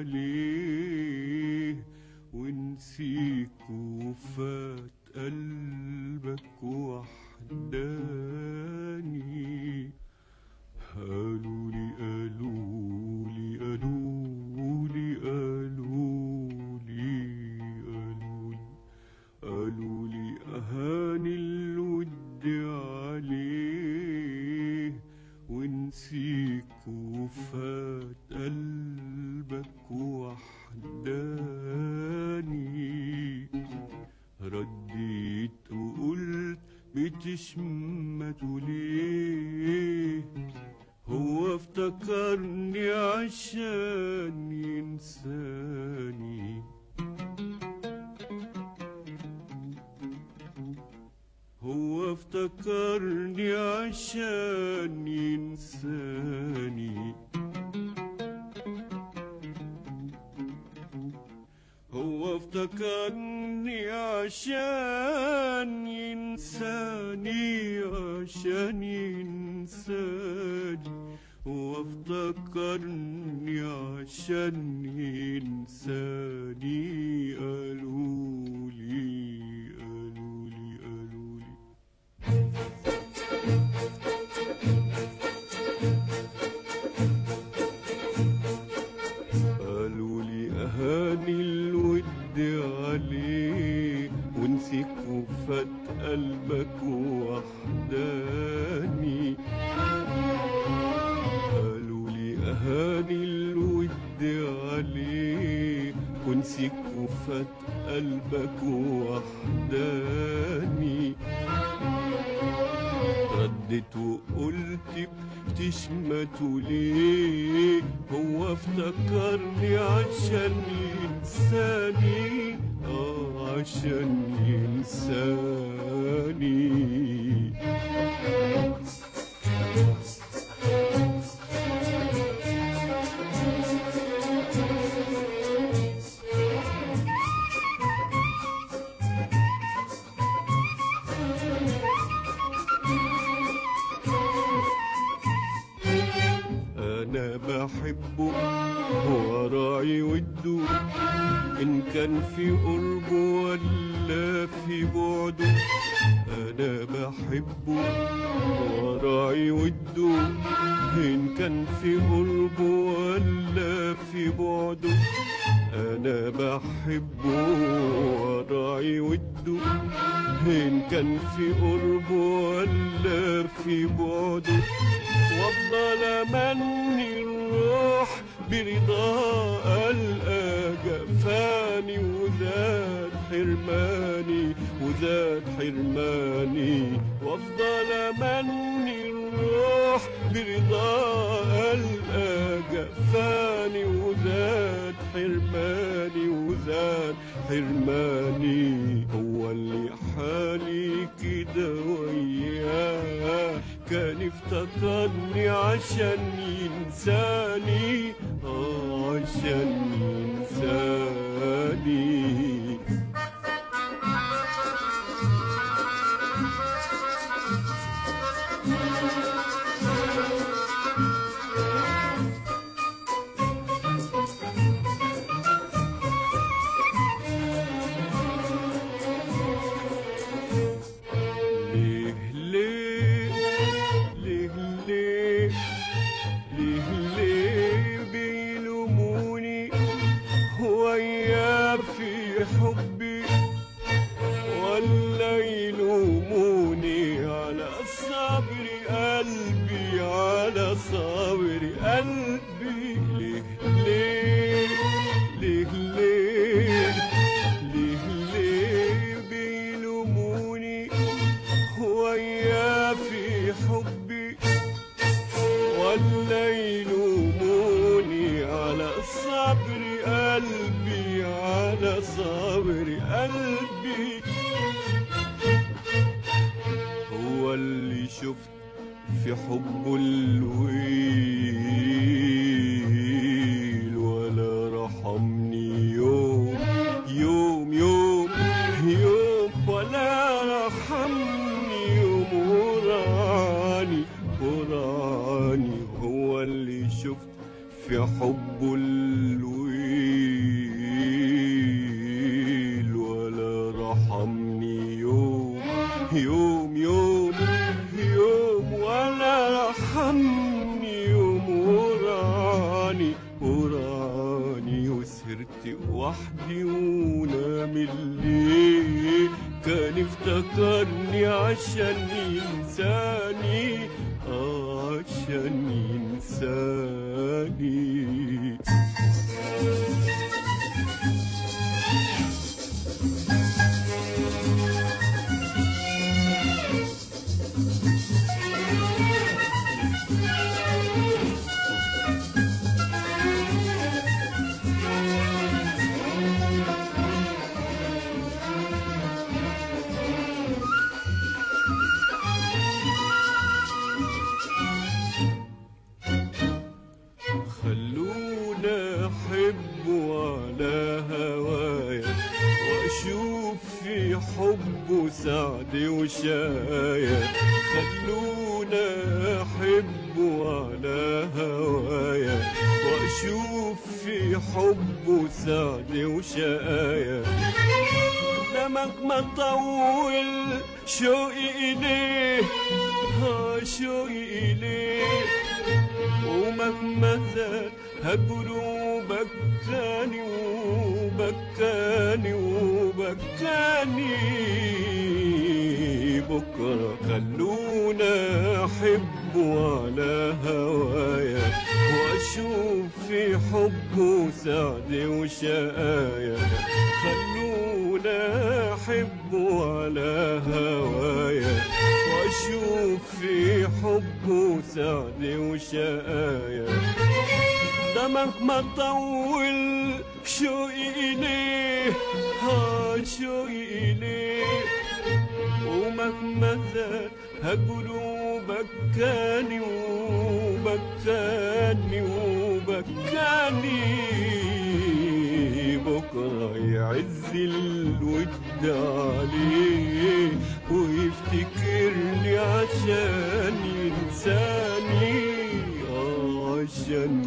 عليه ونسيك وفات قلبك وحداني. قالولي قالولي قالولي قالولي قالولي قالولي أهاني الود عليه ونسيك وفات قلبك وحداني. رديت وقلت بتشمته ليه؟ هو افتكرني عشان ينساني. هو افتكرني عشان ينساني. هو افتكرني عشان ينساني، عشان ينساني. هو افتكرني عشان ينساني. قالولي قالولي قالولي قالولي أهاني الود عليه ونسيك وفات قلبك وحداني. قالولي أهاني الود عليه ونسيك وفات قلبك وحداني. ردت وقلت بتشمته ليه؟ هو افتكرني عشان ينساني، عشان ينساني. أنا بحبه وراعي وده، إن كان في قربه ولا في بعده. أنا بحبه وراعي وده، إن كان في قربه ولا في بعده. أنا بحبه وراعي وده، إن كان في قربه ولا في بعده. وافضل امني الروح برضا القى جفاني وزاد حرماني وزاد حرماني. وافضل امني الروح برضا القى جفاني وزاد حرماني وزاد حرماني. هو اللي حالي كده وياه كان افتكرني عشان ينساني، عشان ينساني. في حبي ولا يلوموني على صبر قلبي، على صبر قلبي. ليه ليه ليه ليه ليه ليه بيلوموني ويا في حبي ولا يلوموني على صبر قلبي، على صبر قلبي. هو اللي شفت في حبه الويل ولا رحمني يوم يوم يوم يوم، ولا رحمني يوم وراني وراني. هو اللي شفت في حبه الويل يوم يوم يوم ولا رحمني يوم وراني وسهرت وحدي ونام الليل كان افتكرني عشان ينساني عشان ينساني خلونا احب على هوايا واشوف في حبه سعد وشايا خلونا احب على هوايا واشوف في حبه سعد وشايا مهما طول شوقي إليه شوقي إليه ومهما زاد هجره بكاني وبكاني وبكاني بكرة خلونا أحبه على هوايا وأشوف في حبه سعد وشقايا خلونا أحبه على هوايا وأشوف في حبه سعد وشقايا ده مهما طول شوقي إليه شوقي إليه ومهما زاد هجره بكاني وبكاني وبكاني بكرة يعز الود عليه ويفتكرني عشان ينساني عشان